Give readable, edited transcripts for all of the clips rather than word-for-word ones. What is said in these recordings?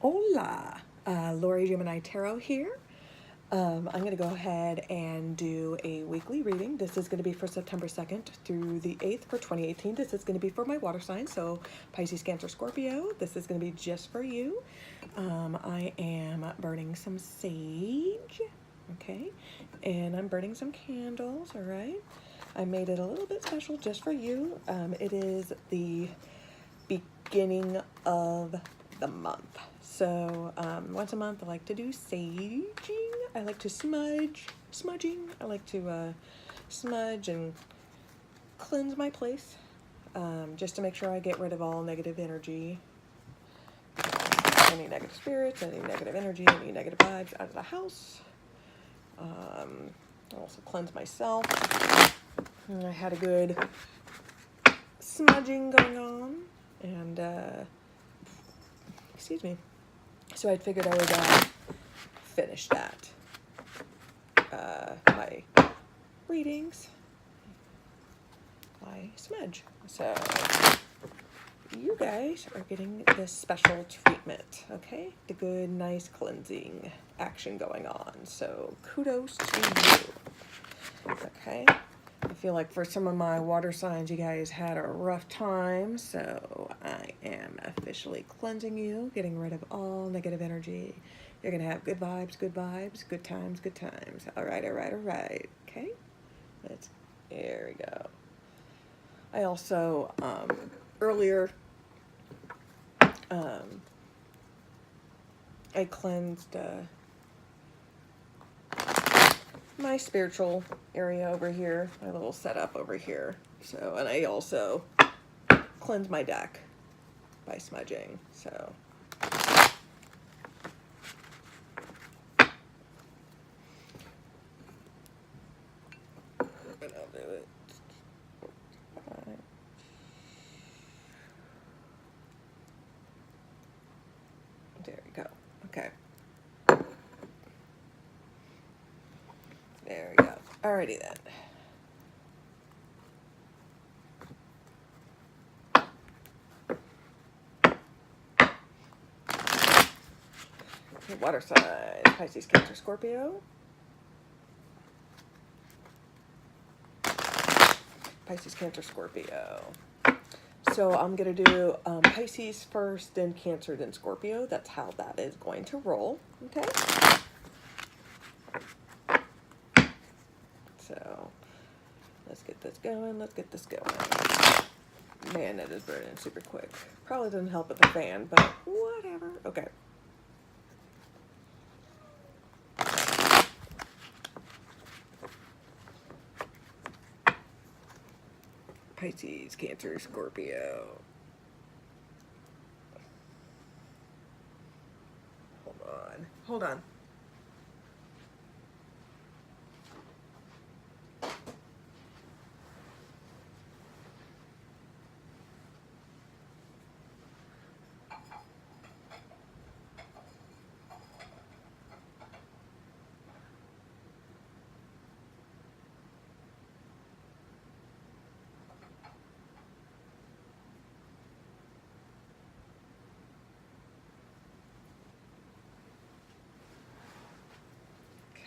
Hola, Lori Gemini Tarot here. I'm going to go ahead and do a weekly reading. This is going to be for September 2nd through the 8th for 2018. This is going to be for my water sign, so Pisces, Cancer, Scorpio. This is going to be just for you. I am burning some sage, okay, and I'm burning some candles, all right. I made it a little bit special just for you. It is the beginning of the month. So once a month I like to do saging. I like to smudging. I like to smudge and cleanse my place just to make sure I get rid of all negative energy, any negative spirits, any negative energy, any negative vibes out of the house. I also cleanse myself. And I had a good smudging going on, and excuse me. So I figured I would finish that. My readings by smudge. So you guys are getting this special treatment, okay? The good, nice cleansing action going on. So kudos to you, okay? I feel like for some of my water signs, you guys had a rough time, so I am officially cleansing you, getting rid of all negative energy. You're going to have good vibes, good times, good times. All right, okay? There we go. I also, earlier, I cleansed my spiritual area over here, my little setup over here. So, and I also cleanse my deck by smudging. So, and I'll do it. There we go. Okay. There we go. Alrighty then. Okay, water signs, Pisces, Cancer, Scorpio. Pisces, Cancer, Scorpio. So I'm going to do Pisces first, then Cancer, then Scorpio. That's how that is going to roll, okay? So let's get this going. Man, that is burning super quick. Probably doesn't help with the fan, but whatever. Okay. Pisces, Cancer, Scorpio. Hold on.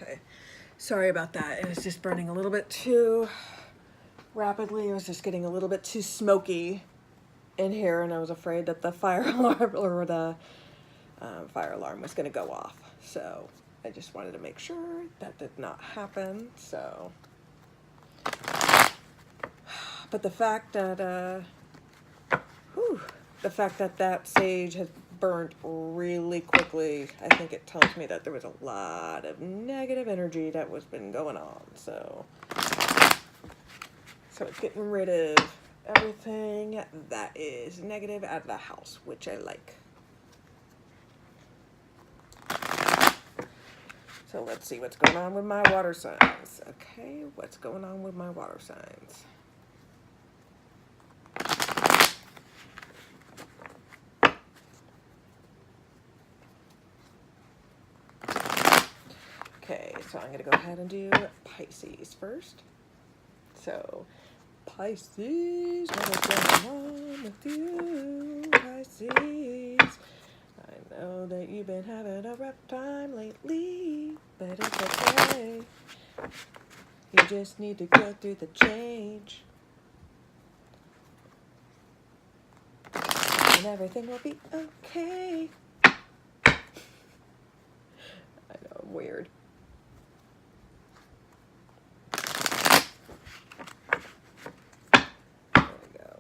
Okay, sorry about that. It was just burning a little bit too rapidly. It was just getting a little bit too smoky in here, and I was afraid that the fire alarm or the fire alarm was going to go off. So I just wanted to make sure that did not happen. So, but the fact that that sage has burnt really quickly, I think it tells me that there was a lot of negative energy that was been going on. So it's getting rid of everything that is negative out of the house, which I like. So let's see what's going on with my water signs. Okay, what's going on with my water signs? Okay, so I'm going to go ahead and do Pisces first. So, Pisces, what is going on with you, Pisces? I know that you've been having a rough time lately, but it's okay. You just need to go through the change, and everything will be okay. I know, I'm weird. There we go.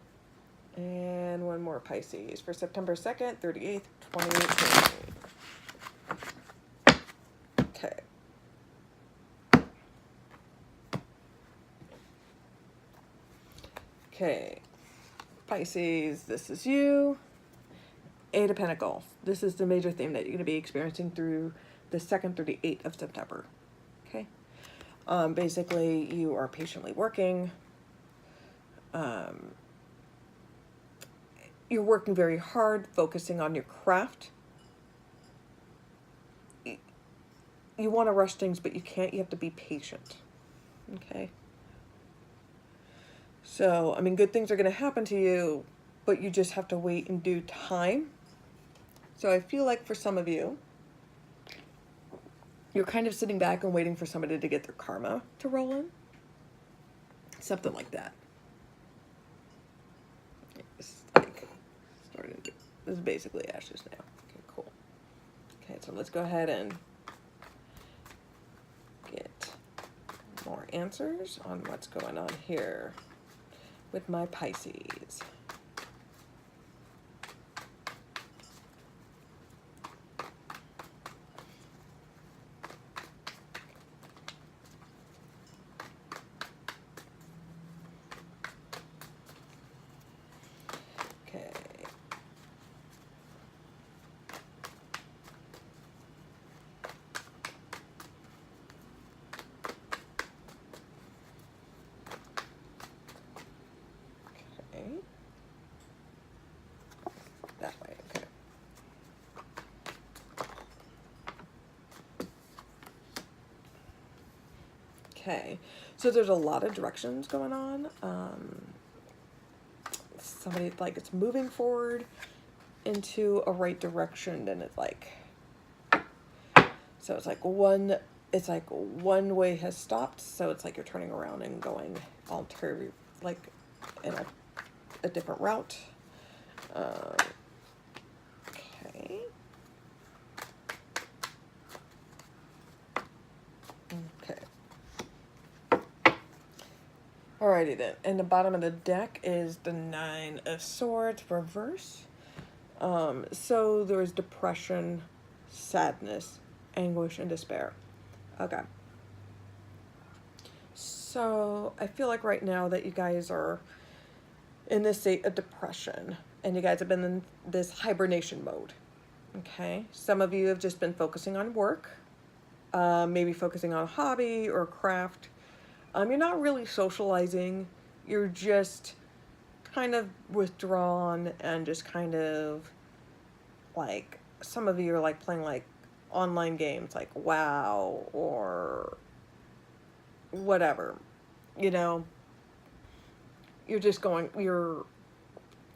And one more Pisces for September 2nd, 38th, 2018. Okay. Okay. Pisces, this is you. 8 of Pentacles. This is the major theme that you're going to be experiencing through the 2nd through the 8th of September. Okay. Basically, you are patiently working. You're working very hard, focusing on your craft. You want to rush things, but you can't. You have to be patient. Okay. So, I mean, good things are going to happen to you, but you just have to wait in due time. So I feel like for some of you, you're kind of sitting back and waiting for somebody to get their karma to roll in. Something like that. It's like starting to, this is basically ashes now. Okay, cool. Okay, so let's go ahead and get more answers on what's going on here with my Pisces. That way, okay. Okay, so there's a lot of directions going on. Somebody, like, it's moving forward into a right direction, and it's like, so it's like one way has stopped, so it's like you're turning around and going like in a different route. Okay. Okay. Alrighty then. And the bottom of the deck is the 9 of Swords reverse. So there's depression, sadness, anguish, and despair. Okay. So I feel like right now that you guys are in this state of depression, and you guys have been in this hibernation mode. Okay. Some of you have just been focusing on work, maybe focusing on a hobby or craft. You're not really socializing. You're just kind of withdrawn and just kind of like, some of you are like playing like online games like WoW or whatever, you know, you're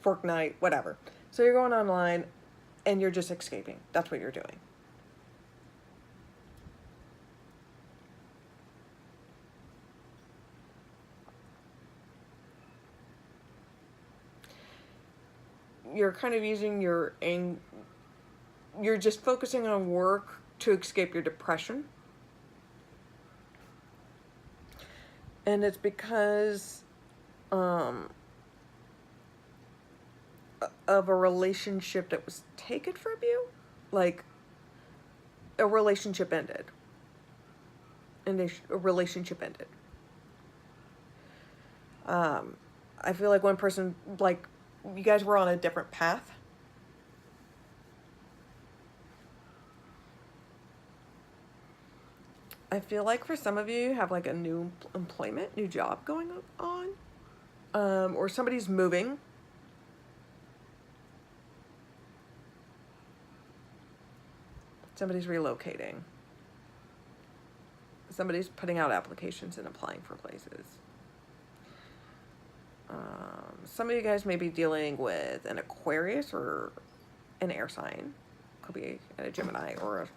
Fortnite, whatever. So you're going online and you're just escaping. That's what you're doing. You're kind of using you're just focusing on work to escape your depression. And it's because of a relationship that was taken from you. Like, a relationship ended. And a relationship ended. I feel like one person, like, you guys were on a different path. I feel like for some of you, you have like a new employment, new job going on. Or somebody's moving. Somebody's relocating. Somebody's putting out applications and applying for places. Some of you guys may be dealing with an Aquarius or an air sign. could be a Gemini or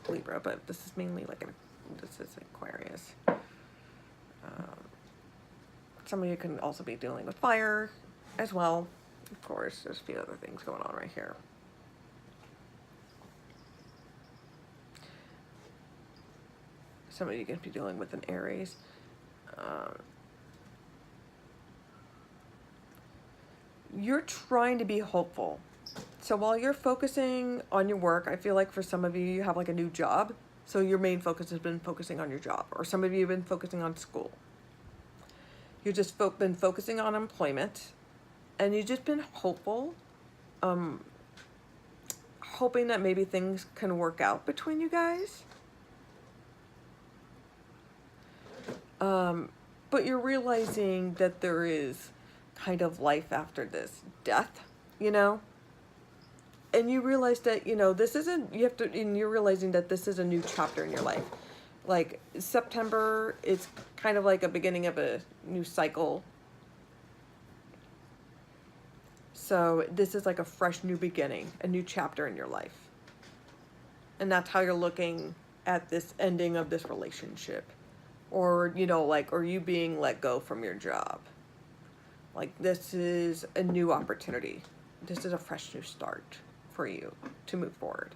a Libra, but this is mainly like this is Aquarius. Some of you can also be dealing with fire as well. Of course, there's a few other things going on right here. Some of you can be dealing with an Aries. You're trying to be hopeful. So while you're focusing on your work, I feel like for some of you, you have like a new job. So your main focus has been focusing on your job. Or some of you have been focusing on school. You've just been focusing on employment. And you've just been hopeful. Hoping that maybe things can work out between you guys. But you're realizing that there is kind of life after this death, you know? And you realize that, you know, this isn't, you have to, and you're realizing that this is a new chapter in your life. Like September is kind of like a beginning of a new cycle. So this is like a fresh new beginning, a new chapter in your life. And that's how you're looking at this ending of this relationship. Or, you know, like, or you being let go from your job. Like, this is a new opportunity. This is a fresh new start for you to move forward.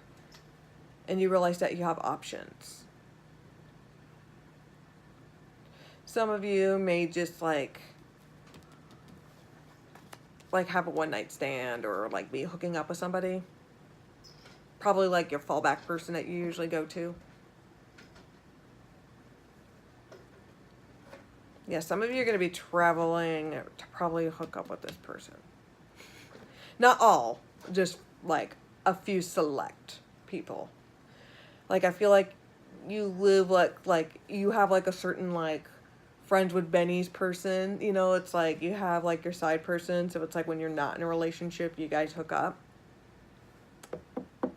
And you realize that you have options. Some of you may just like have a one-night stand or like be hooking up with somebody. Probably like your fallback person that you usually go to. Yeah, some of you are going to be traveling to probably hook up with this person. Not all, just like a few select people. Like, I feel like you live like you have like a certain like friends with Benny's person, you know, it's like you have like your side person. So it's like when you're not in a relationship, you guys hook up.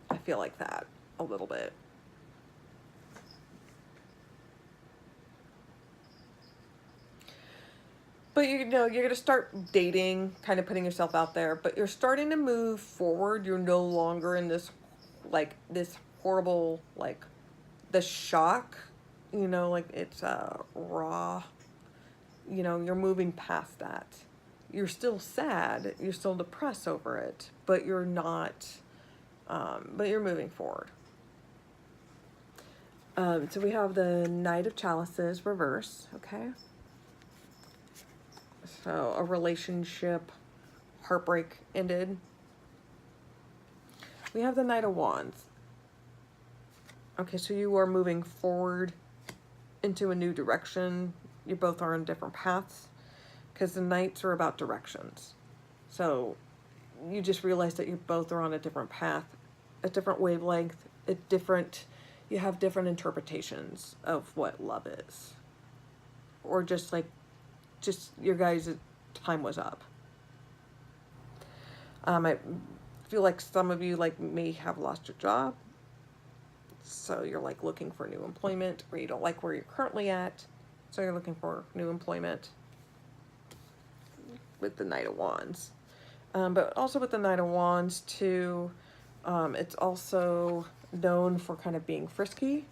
I feel like that a little bit. But you know, you're going to start dating, kind of putting yourself out there, but you're starting to move forward. You're no longer in this, like, this horrible, like, the shock, you know, like, it's raw. You know, you're moving past that. You're still sad. You're still depressed over it, but you're not, but you're moving forward. So we have the Knight of Chalices reverse, okay? So a relationship, heartbreak ended. We have the Knight of Wands. Okay, so you are moving forward into a new direction. You both are on different paths because the Knights are about directions. So you just realize that you both are on a different path, a different wavelength, you have different interpretations of what love is. Or just your guys' time was up. I feel like some of you like may have lost your job. So you're like looking for new employment, or you don't like where you're currently at. So you're looking for new employment with the Knight of Wands. But also with the Knight of Wands too, it's also known for kind of being frisky.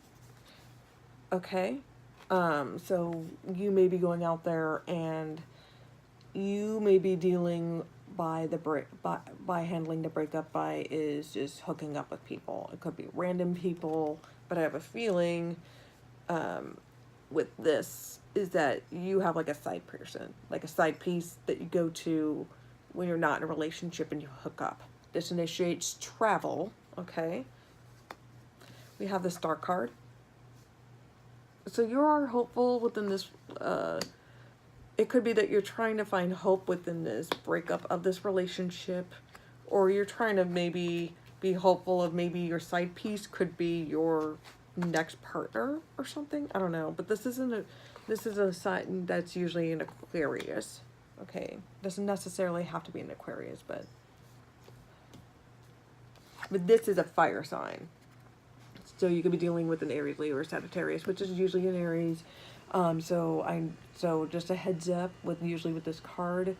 Okay. So you may be going out there and you may be dealing by handling the breakup by is just hooking up with people. It could be random people, but I have a feeling with this is that you have like a side person, like a side piece that you go to when you're not in a relationship and you hook up. This initiates travel, okay? We have the Star card. So you are hopeful within this, it could be that you're trying to find hope within this breakup of this relationship, or you're trying to maybe be hopeful of maybe your side piece could be your next partner or something. I don't know, but this is a sign that's usually an Aquarius. Okay, doesn't necessarily have to be an Aquarius, but this is a fire sign. So you could be dealing with an Aries, Leo, or Sagittarius, which is usually an Aries. So just a heads up usually with this card,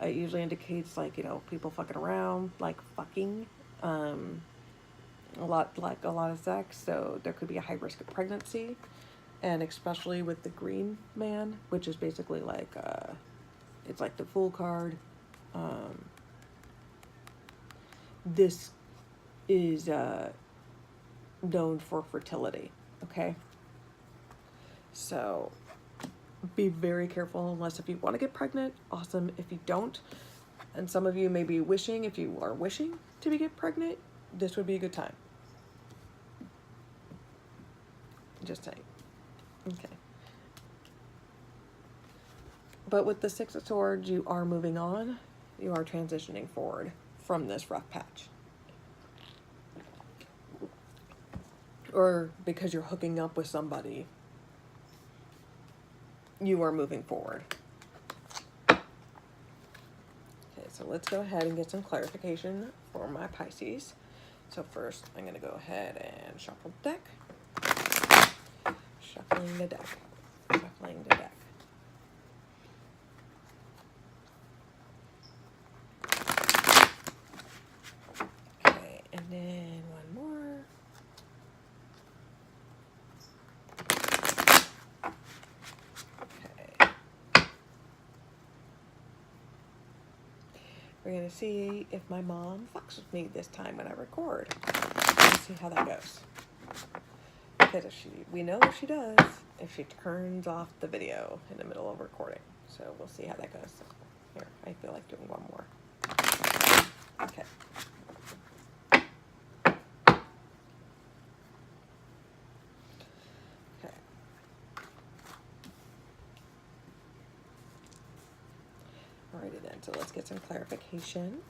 it usually indicates like, you know, people fucking around, like fucking. a lot of sex, so there could be a high risk of pregnancy, and especially with the green man, which is basically like it's like the Fool card. This is known for fertility. Okay, so be very careful, unless if you want to get pregnant, awesome. If you don't, and some of you may be wishing, if you are wishing to get pregnant, this would be a good time. Just saying. Okay. But with the Six of Swords, you are moving on. You are transitioning forward from this rough patch. Or because you're hooking up with somebody, you are moving forward. Okay, so let's go ahead and get some clarification for my Pisces. So first, I'm going to go ahead and shuffle the deck. Shuffling the deck. Shuffling the deck. Okay, and then one more. Okay. We're going to see if my mom fucks with me this time when I record. Let's see how that goes. Because we know what she does if she turns off the video in the middle of recording. So we'll see how that goes. Here, I feel like doing one more. Okay. Okay. Alrighty then, so let's get some clarification.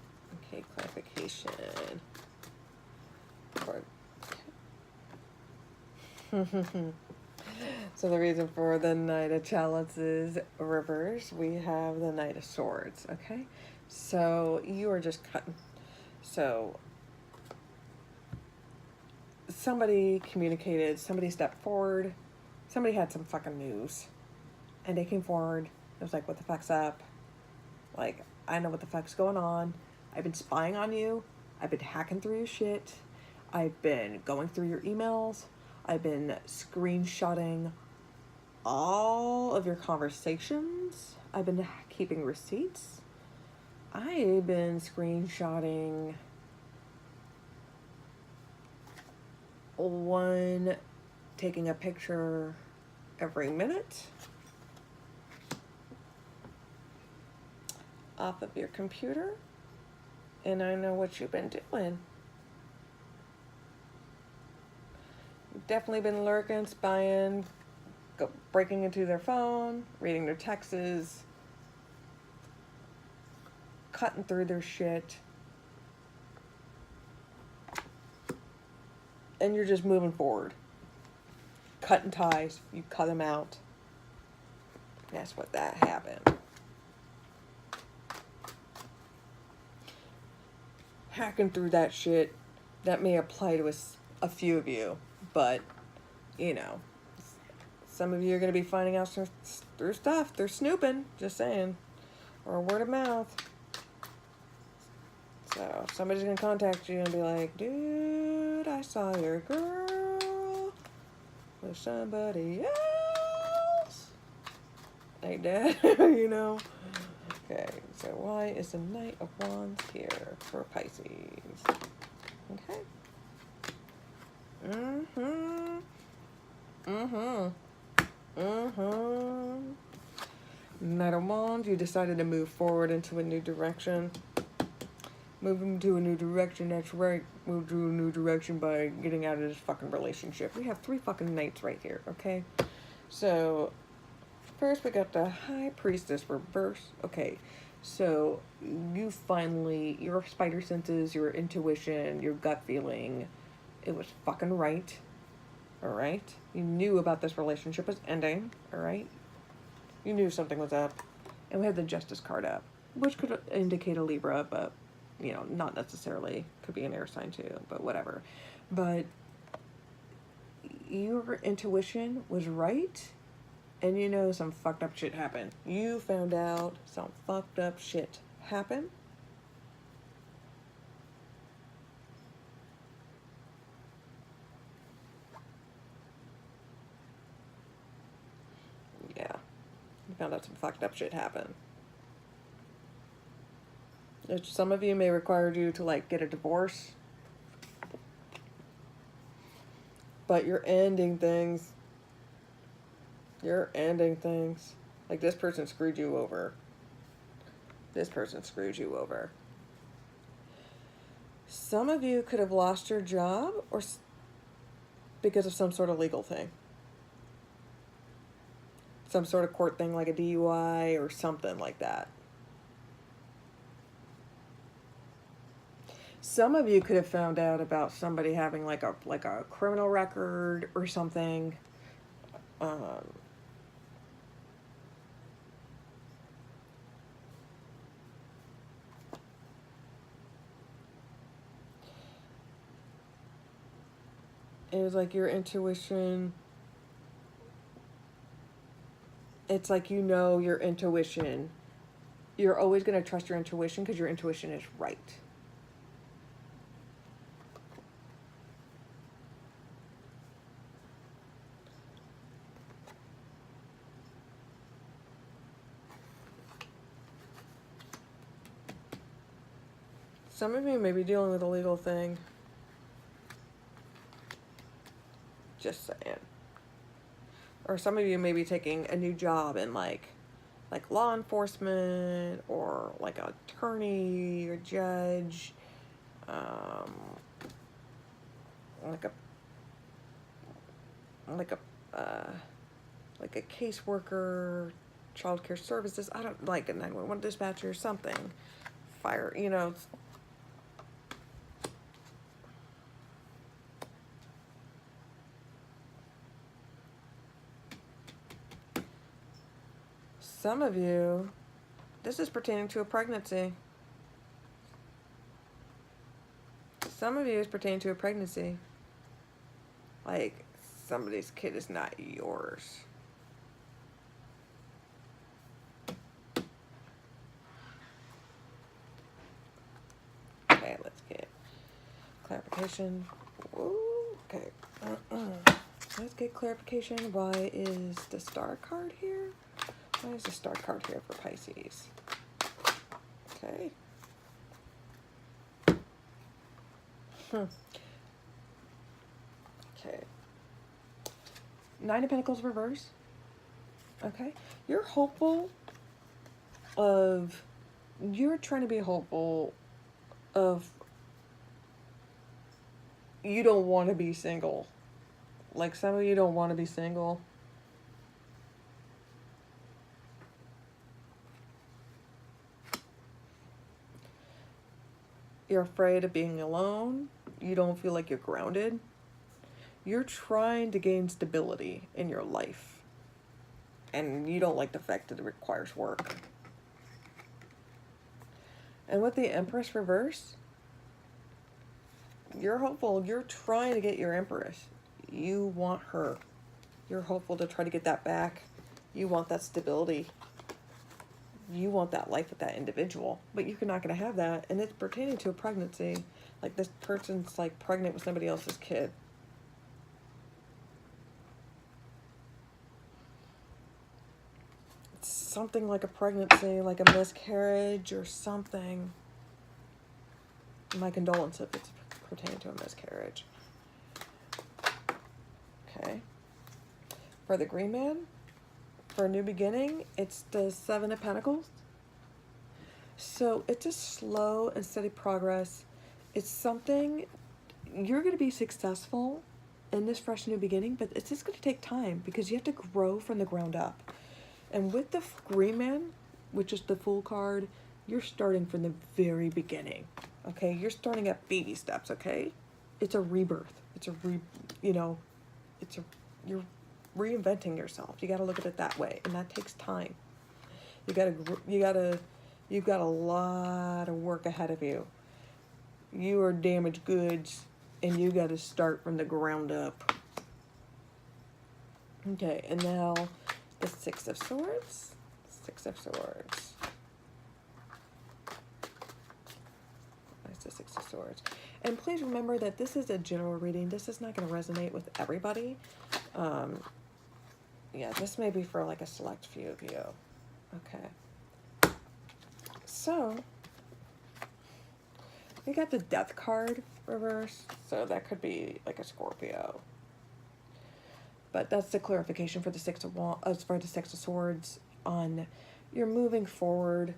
Okay, clarification. So the reason for the Knight of Chalices reverse, we have the Knight of Swords, okay? So you are just cutting. So somebody communicated, somebody stepped forward, somebody had some fucking news, and they came forward. It was like, what the fuck's up? Like, I know what the fuck's going on. I've been spying on you. I've been hacking through your shit. I've been going through your emails. I've been screenshotting all of your conversations. I've been keeping receipts. I've been screenshotting taking a picture every minute off of your computer. And I know what you've been doing. You've definitely been lurking, spying, breaking into their phone, reading their texts, cutting through their shit. And you're just moving forward. Cutting ties, you cut them out. That's what that happened. Hacking through that shit, that may apply to a few of you, but, you know, some of you are going to be finding out through stuff. They're snooping, just saying, or word of mouth. So somebody's going to contact you and be like, dude, I saw your girl with somebody else. Like that, you know. Okay, so why is the Knight of Wands here for Pisces? Okay. Knight of Wands, you decided to move forward into a new direction. Move into a new direction, that's right. Move to a new direction by getting out of this fucking relationship. We have 3 fucking knights right here, okay? So, first we got the High Priestess reverse. Okay, so you finally, your spider senses, your intuition, your gut feeling, it was fucking right. Alright? You knew about this relationship was ending. Alright? You knew something was up. And we had the Justice card up, which could indicate a Libra, but, you know, not necessarily. Could be an air sign too, but whatever. But your intuition was right. And you know some fucked up shit happened. You found out some fucked up shit happened. You found out some fucked up shit happened. Some of you may require you to, like, get a divorce. But you're ending things. You're ending things. Like, this person screwed you over. This person screwed you over. Some of you could have lost your job or because of some sort of legal thing. Some sort of court thing like a DUI or something like that. Some of you could have found out about somebody having like a criminal record or something. It was like your intuition. It's like, you know, your intuition. You're always going to trust your intuition because your intuition is right. Some of you may be dealing with a legal thing. Just saying. Or some of you may be taking a new job in like law enforcement or like an attorney or judge, like a caseworker, child care services. I don't like a 911 dispatcher, something, fire. You know. Some of you, this is pertaining to a pregnancy. Some of you is pertaining to a pregnancy. Like, somebody's kid is not yours. Okay, let's get clarification. Ooh, okay. Let's get clarification. Why is the star card here? Why is the star card here for Pisces? Okay. Okay. 9 of Pentacles reverse. Okay. You're hopeful of... You're trying to be hopeful of... You don't want to be single. Like, some of you don't want to be single. You're afraid of being alone. You don't feel like you're grounded. You're trying to gain stability in your life. And you don't like the fact that it requires work. And with the Empress reverse, you're hopeful. You're trying to get your Empress. You want her. You're hopeful to try to get that back. You want that stability. You want that life with that individual, but you're not going to have that, and it's pertaining to a pregnancy. Like, this person's like pregnant with somebody else's kid. It's something like a pregnancy, like a miscarriage or something. My condolences if it's pertaining to a miscarriage. Okay. For the Green Man, for a new beginning, it's the 7 of Pentacles. So it's a slow and steady progress. It's something, you're going to be successful in this fresh new beginning, but it's just going to take time because you have to grow from the ground up. And with the Green Man, which is the Fool card, you're starting from the very beginning. Okay? You're starting at baby steps, okay? It's a rebirth. It's a you're reinventing yourself. You got to look at it that way, and that takes time. You've got a lot of work ahead of you. You are damaged goods, and you got to start from the ground up. Okay, and now the 6 of Swords. 6 of Swords. That's the 6 of Swords. And please remember that this is a general reading. This is not going to resonate with everybody. Yeah, this may be for like a select few of you. Okay. So, we got the Death card reversed, so that could be like a Scorpio. But that's the clarification for the for the Six of Swords on you're moving forward,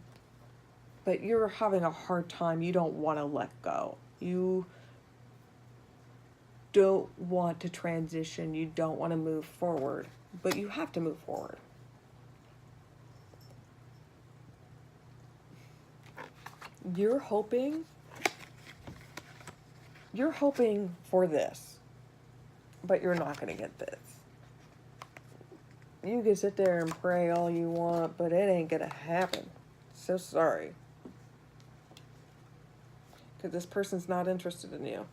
but you're having a hard time. You don't want to let go. You don't want to transition. You don't want to move forward, but you have to move forward. You're hoping for this, but you're not going to get this. You can sit there and pray all you want, but it ain't going to happen. So sorry. Because this person's not interested in you.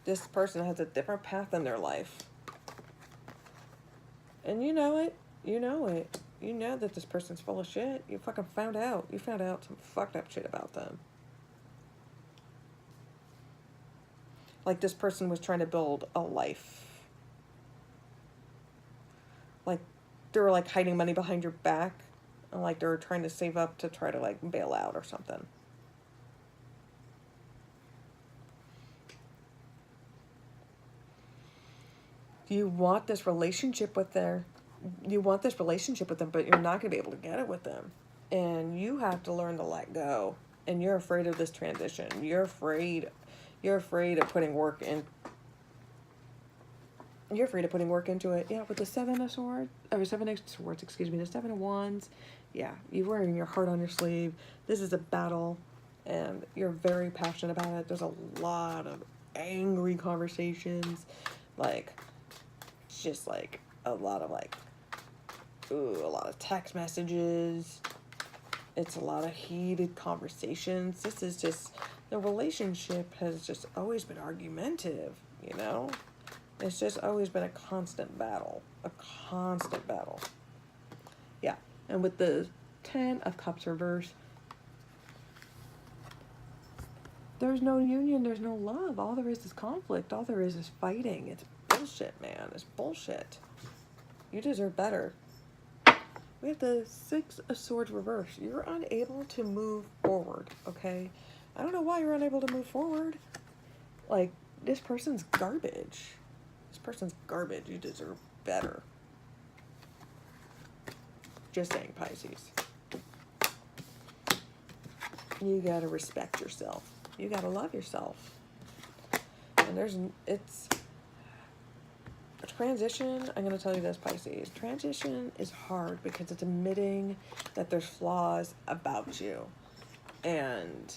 This person has a different path in their life. And you know it. You know it. You know that this person's full of shit. You fucking found out. You found out some fucked up shit about them. Like this person was trying to build a life. Like they were like hiding money behind your back. And like they were trying to save up to try to like bail out or something. You want this relationship with them. You want this relationship with them, but you're not going to be able to get it with them. And you have to learn to let go. And you're afraid of this transition. You're afraid of putting work in. You're afraid of putting work into it. Yeah, with the Seven of Swords, or Seven of Swords, excuse me, the Seven of Wands. Yeah, you're wearing your heart on your sleeve. This is a battle, and you're very passionate about it. There's a lot of angry conversations, like, just like a lot of like, a lot of text messages. It's a lot of heated conversations. This is just, the relationship has just always been argumentative, you know? It's just always been a constant battle. A constant battle. Yeah. And with the Ten of Cups reverse, there's no union, there's no love. All there is conflict. All there is fighting. It's bullshit, man. It's bullshit. You deserve better. We have the Six of Swords reverse. You're unable to move forward, okay? I don't know why you're unable to move forward. Like, this person's garbage. This person's garbage. You deserve better. Just saying, Pisces. You gotta respect yourself. You gotta love yourself. And it's a transition. I'm gonna tell you this, Pisces. Transition is hard because it's admitting that there's flaws about you. And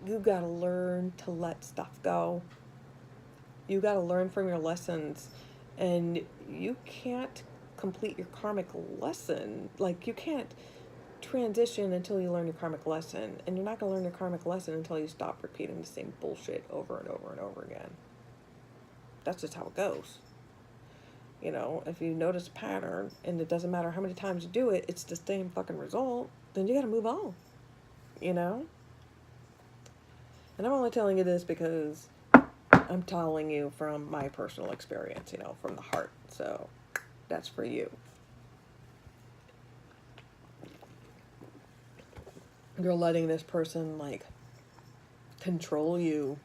you gotta learn to let stuff go. You gotta learn from your lessons. And you can't complete your karmic lesson. Like, you can't transition until you learn your karmic lesson. And you're not gonna learn your karmic lesson until you stop repeating the same bullshit over and over and over again. That's just how it goes. You know, if you notice a pattern and it doesn't matter how many times you do it, it's the same fucking result, then you gotta move on. You know? And I'm only telling you this because I'm telling you from my personal experience, you know, from the heart. So that's for you. You're letting this person, like, control you.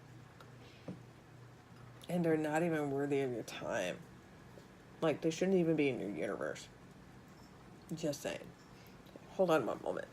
And they're not even worthy of your time. Like, they shouldn't even be in your universe. Just saying. Hold on one moment.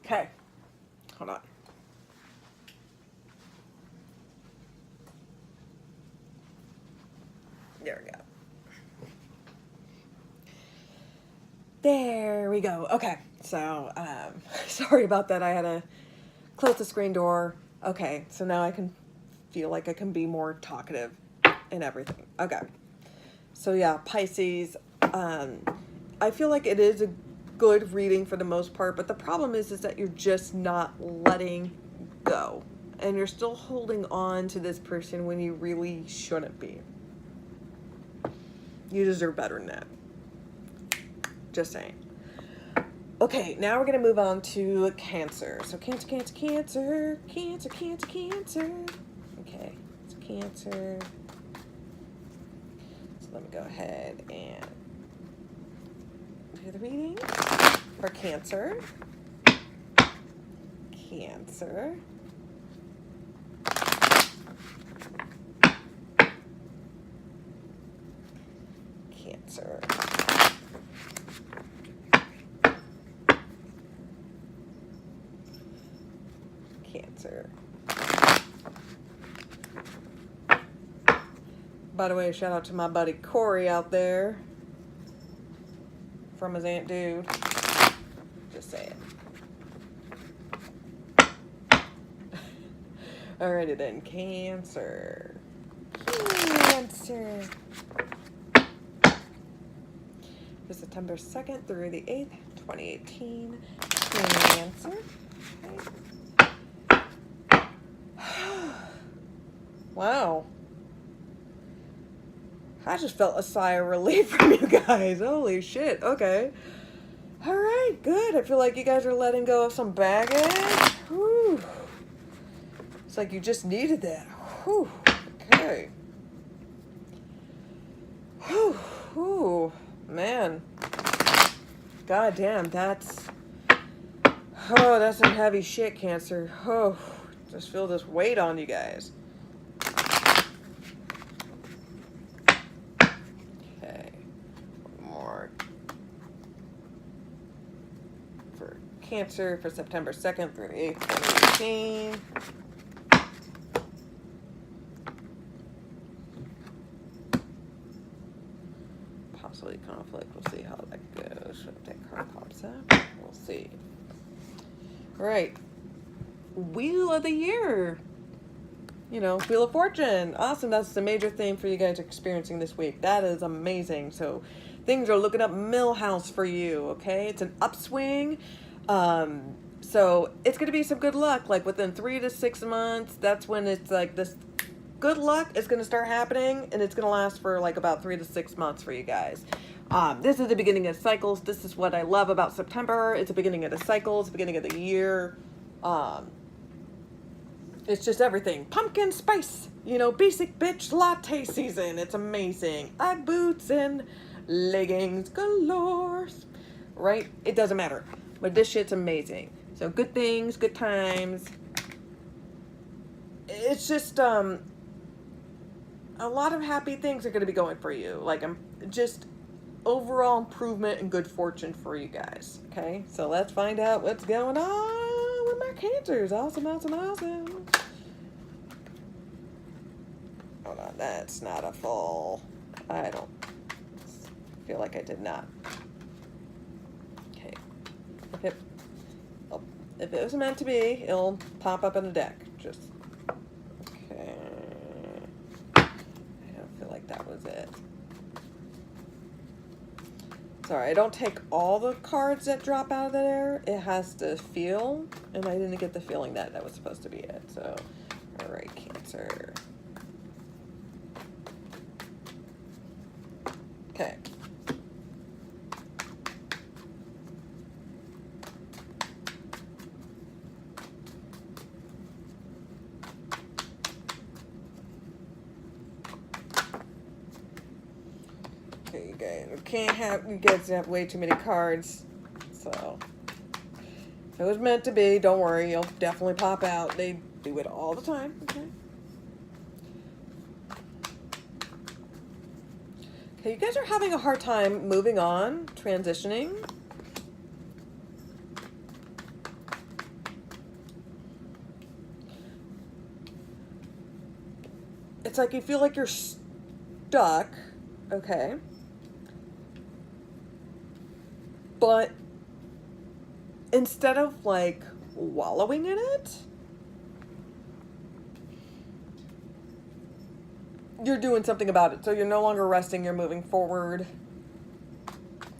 Okay. Hold on. There we go. There we go. Okay. So, sorry about that. I had to close the screen door. Okay. So now I can feel like I can be more talkative and everything. Okay. So yeah, Pisces, I feel like it is good reading for the most part, but the problem is that you're just not letting go. And you're still holding on to this person when you really shouldn't be. You deserve better than that. Just saying. Okay, now we're going to move on to Cancer. So Cancer, Cancer, Cancer, Cancer, Cancer, Cancer. Okay, it's Cancer. So let me go ahead and do the reading for Cancer. Cancer. Cancer. Cancer. By the way, shout out to my buddy Corey out there from his Aunt Dude. Just saying. Alrighty then, Cancer. Cancer. For September 2nd through the 8th, 2018. Cancer. Okay. Wow. I just felt a sigh of relief from you guys. Holy shit. Okay. All right, good. I feel like you guys are letting go of some baggage. Whew. It's like you just needed that. Whew. Okay. Whew. Whew. Man. God damn, that's some heavy shit, Cancer. Oh, just feel this weight on you guys. Okay. One more. For Cancer for September 2nd through 8th, 2018. Possibly conflict. We'll see how that goes. If that card pops up, we'll see. All right. Wheel of the Year. You know, Wheel of Fortune. Awesome. That's the major theme for you guys experiencing this week. That is amazing. So things are looking up Millhouse for you, okay? It's an upswing. So it's going to be some good luck. Like within 3 to 6 months, that's when it's like this good luck is going to start happening, and it's going to last for like about 3 to 6 months for you guys. This is the beginning of cycles. This is what I love about September. It's the beginning of the cycles, beginning of the year. It's just everything. Pumpkin spice, you know, basic bitch latte season. It's amazing. Ugg boots and leggings galore. Right? It doesn't matter. But this shit's amazing. So good things, good times. It's just, a lot of happy things are going to be going for you. Like, I'm just overall improvement and good fortune for you guys. Okay? So let's find out what's going on with my Cancers. Awesome, awesome, awesome. Hold on, that's not a full. I don't feel like I did not. Okay. If it was meant to be, it'll pop up in the deck. Just, okay. I don't feel like that was it. Sorry, I don't take all the cards that drop out of there. It has to feel, and I didn't get the feeling that that was supposed to be it. So, all right, Cancer. Okay. Okay, you guys have way too many cards. So, if it was meant to be, don't worry, you'll definitely pop out. They do it all the time, okay? Okay, you guys are having a hard time moving on, transitioning. It's like you feel like you're stuck, okay? But instead of like wallowing in it, you're doing something about it. So you're no longer resting, you're moving forward.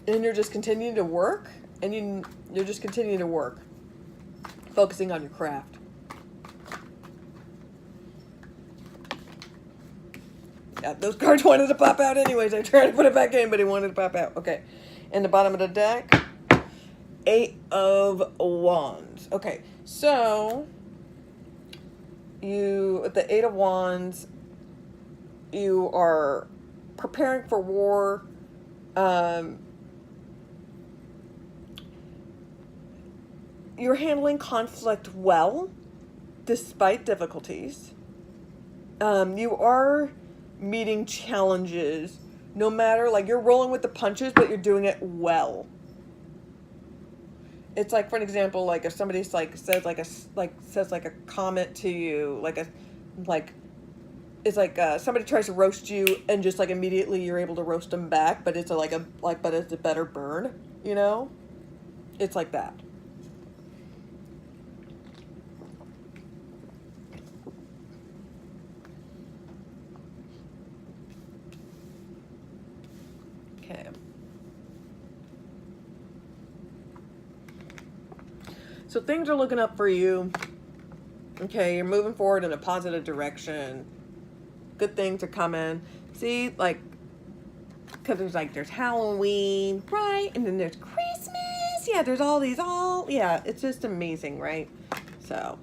And you're just continuing to work And you're just continuing to work, focusing on your craft. Yeah, those cards wanted to pop out anyways. I tried to put it back in, but it wanted to pop out. Okay. In the bottom of the deck, 8 of Wands. Okay, so with the 8 of Wands, you are preparing for war. You're handling conflict well, despite difficulties. You are meeting challenges, no matter, like, you're rolling with the punches, but you're doing it well. It's like, for an example, like if somebody's like says like a comment to you, it's like somebody tries to roast you and just like immediately you're able to roast them back, but it's but it's a better burn, you know? It's like that. Okay. So things are looking up for you. Okay, you're moving forward in a positive direction. Good things are coming. See, like, because there's Halloween, right? And then there's Christmas. Yeah, there's yeah, it's just amazing, right? So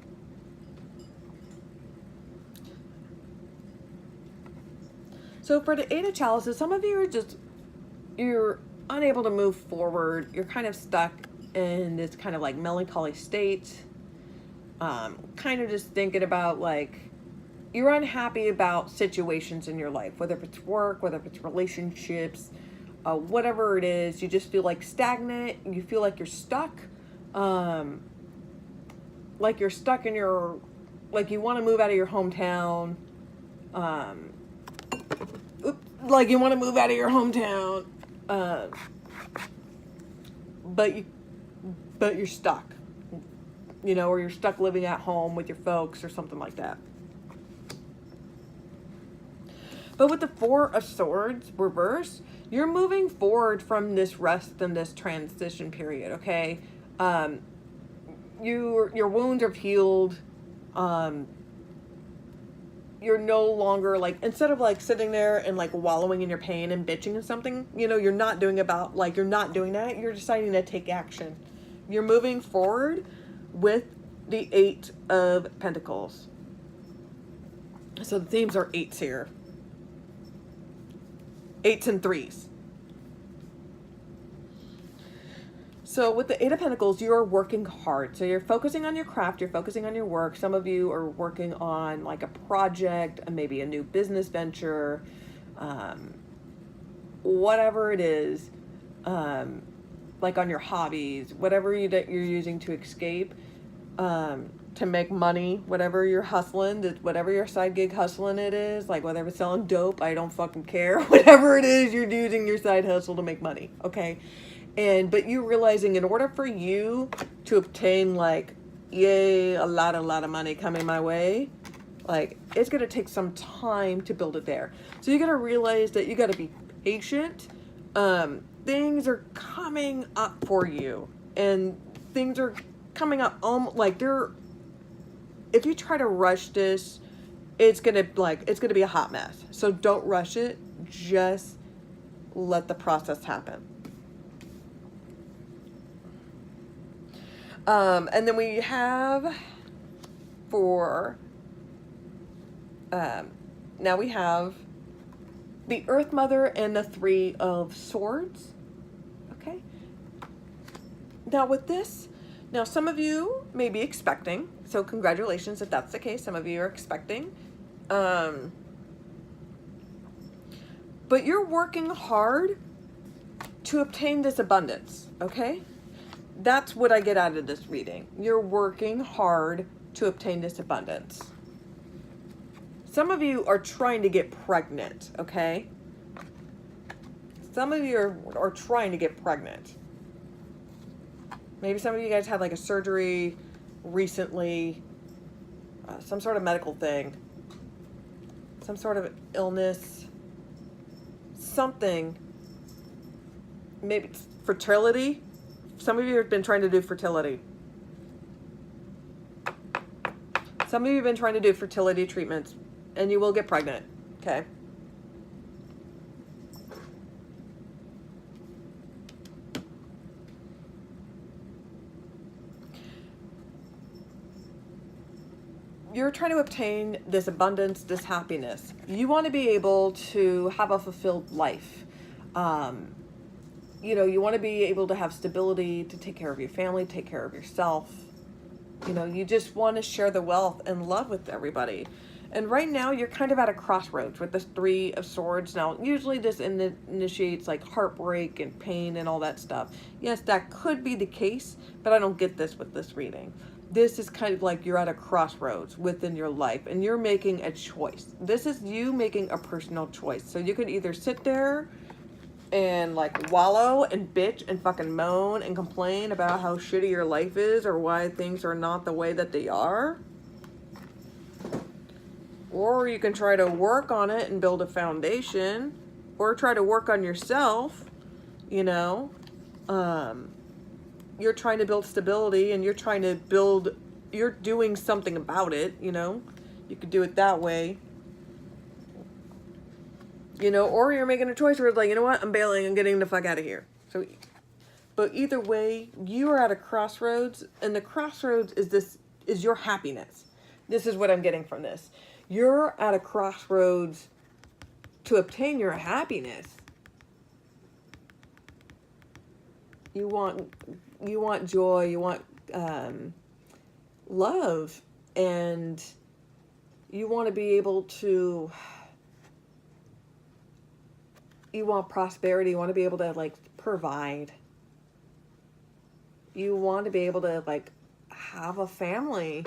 for the 8 of Chalices, some of you you're unable to move forward. You're kind of stuck in this kind of like melancholy state. Kind of just thinking about, like, you're unhappy about situations in your life, whether it's work, whether it's relationships, whatever it is. You just feel like stagnant. You feel like you're stuck. Like you're stuck in like you want to move out of your hometown. Like you want to move out of your hometown. But you're stuck. You know, or you're stuck living at home with your folks or something like that. But with the 4 of Swords reverse, you're moving forward from this rest and this transition period, okay? Your wounds are healed. You're no longer, like, instead of like sitting there and like wallowing in your pain and bitching and something, you know, you're not doing that. You're deciding to take action. You're moving forward with the 8 of Pentacles. So the themes are 8s here. 8s and 3s. So with the 8 of Pentacles, you are working hard. So you're focusing on your craft, you're focusing on your work. Some of you are working on like a project, maybe a new business venture, whatever it is, like on your hobbies, whatever that you're using to escape, to make money, whatever you're hustling, whatever your side gig hustling it is, like whether it's selling dope, I don't fucking care. Whatever it is, you're using your side hustle to make money, okay? But you realizing in order for you to obtain, like, yay, a lot of money coming my way, like, it's going to take some time to build it there. So you got to realize that you got to be patient. Things are coming up for you, and things are coming up, if you try to rush this, it's going to be a hot mess. So don't rush it. Just let the process happen. And then we have now we have the Earth Mother and the 3 of Swords. Okay. Now with this, some of you may be expecting, so congratulations if that's the case. Some of you are expecting. But you're working hard to obtain this abundance, okay? That's what I get out of this reading. You're working hard to obtain this abundance. Some of you are trying to get pregnant, okay? Some of you are trying to get pregnant. Maybe some of you guys had like a surgery recently, some sort of medical thing, some sort of illness, something, maybe fertility Some of you have been trying to do fertility. Some of you have been trying to do fertility treatments, and you will get pregnant, okay? You're trying to obtain this abundance, this happiness. You want to be able to have a fulfilled life. You know, you want to be able to have stability, to take care of your family, take care of yourself. You know, you just want to share the wealth and love with everybody. And right now, you're kind of at a crossroads with this Three of Swords. Now, usually this initiates like heartbreak and pain and all that stuff. Yes, that could be the case, but I don't get this with this reading. This is kind of like you're at a crossroads within your life and you're making a choice. This is you making a personal choice. So you could either sit there and like wallow and bitch and fucking moan and complain about how shitty your life is or why things are not the way that they are. Or you can try to work on it and build a foundation, or try to work on yourself, you know. You're trying to build stability and you're trying to build, you're doing something about it, you know. You could do it that way. You know, or you're making a choice where it's like, you know what, I'm bailing, I'm getting the fuck out of here. So, but either way, you are at a crossroads, and the crossroads is your happiness. This is what I'm getting from this. You're at a crossroads to obtain your happiness. You want joy, you want love, and you want to be able to, you want prosperity, you want to be able to like provide. You want to be able to like have a family.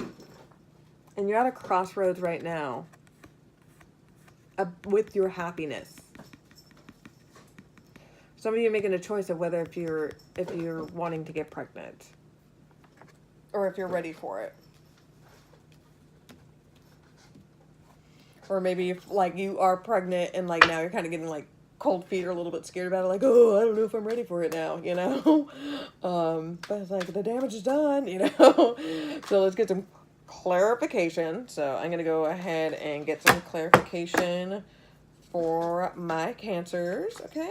And you're at a crossroads right now with your happiness. Some of you are making a choice of whether if you're wanting to get pregnant or if you're ready for it. Or maybe if like you are pregnant and like now you're kind of getting like cold feet or a little bit scared about it, like, oh, I don't know if I'm ready for it now, you know. But it's like the damage is done, you know. So let's get some clarification. So I'm going to go ahead and get some clarification for my Cancers, okay?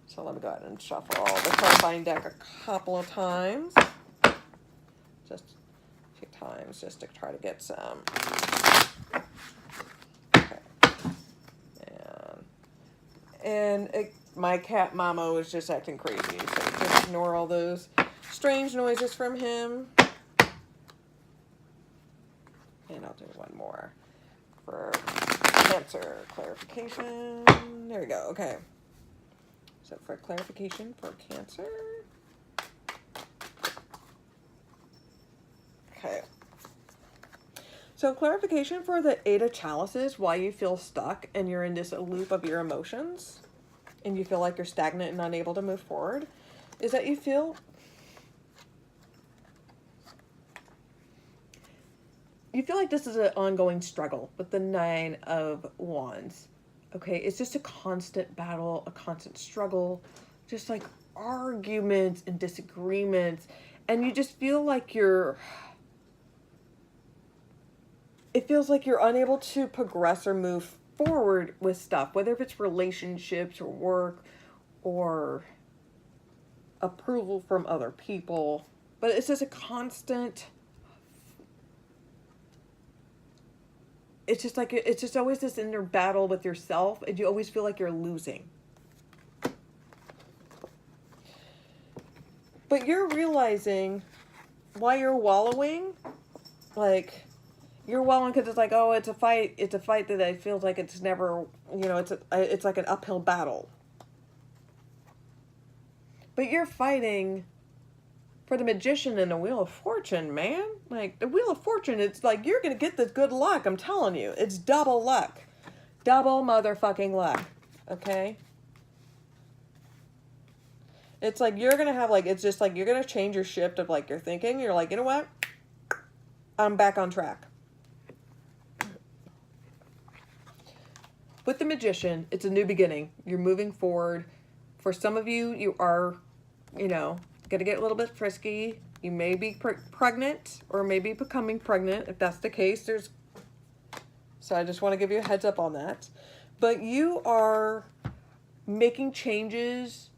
So let me go ahead and shuffle the clarifying deck a couple of times. Just a few times just to try to get some. Okay. And my cat Mamo is just acting crazy. So just ignore all those strange noises from him. And I'll do one more for Cancer clarification. There we go. Okay. So for clarification for Cancer. Okay. So clarification for the Eight of Chalices, why you feel stuck and you're in this loop of your emotions and you feel like you're stagnant and unable to move forward, is that you feel like this is an ongoing struggle with the Nine of Wands. Okay, it's just a constant battle, a constant struggle, just like arguments and disagreements. And you just feel like it feels like you're unable to progress or move forward with stuff, whether if it's relationships or work or approval from other people. But it's just a constant, it's just like, it's just always this inner battle with yourself, and you always feel like you're losing. But you're realizing why you're wallowing, like, you're wallowing because it's like, oh, it's a fight that it feels like it's never, you know, it's like an uphill battle. But you're fighting for the Magician and the Wheel of Fortune, man. Like, the Wheel of Fortune, it's like, you're going to get this good luck, I'm telling you. It's double luck. Double motherfucking luck. Okay? It's like, you're going to have, like, it's just like, you're going to change your shift of, like, your thinking. You're like, you know what? I'm back on track. With the Magician, it's a new beginning. You're moving forward. For some of you, you are you know, gonna get a little bit frisky. You may be pregnant or maybe becoming pregnant. If that's the case, so I just want to give you a heads up on that. But you are making changes.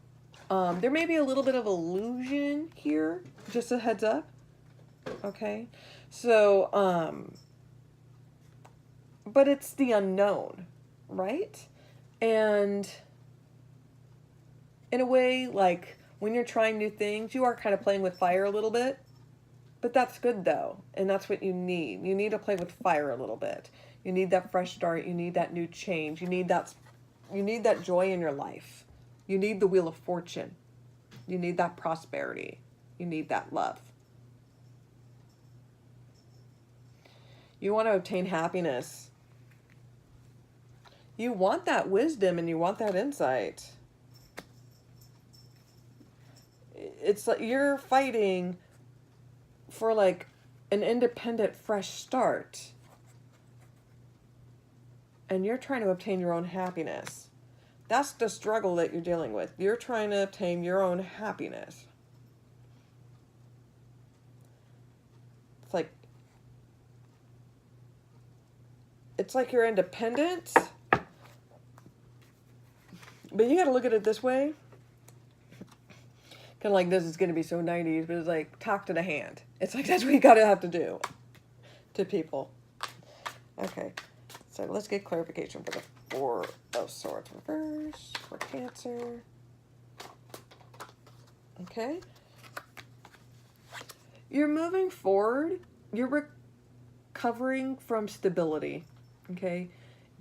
There may be a little bit of illusion here, just a heads up. Okay. So, but it's the unknown, right? And in a way, like when you're trying new things, you are kind of playing with fire a little bit, but that's good though. And that's what you need. You need to play with fire a little bit. You need that fresh start. You need that new change. You need that joy in your life. You need the wheel of fortune. You need that prosperity. You need that love. You want to obtain happiness. You want that wisdom and you want that insight. It's like you're fighting for like an independent, fresh start. And you're trying to obtain your own happiness. That's the struggle that you're dealing with. You're trying to obtain your own happiness. It's like you're independent, but you got to look at it this way. Kind of like this is going to be so 90s, but it's like talk to the hand. It's like that's what you got to have to do to people. Okay, so let's get clarification for the Four of Swords reverse for Cancer. Okay. You're moving forward. You're recovering from stability. Okay.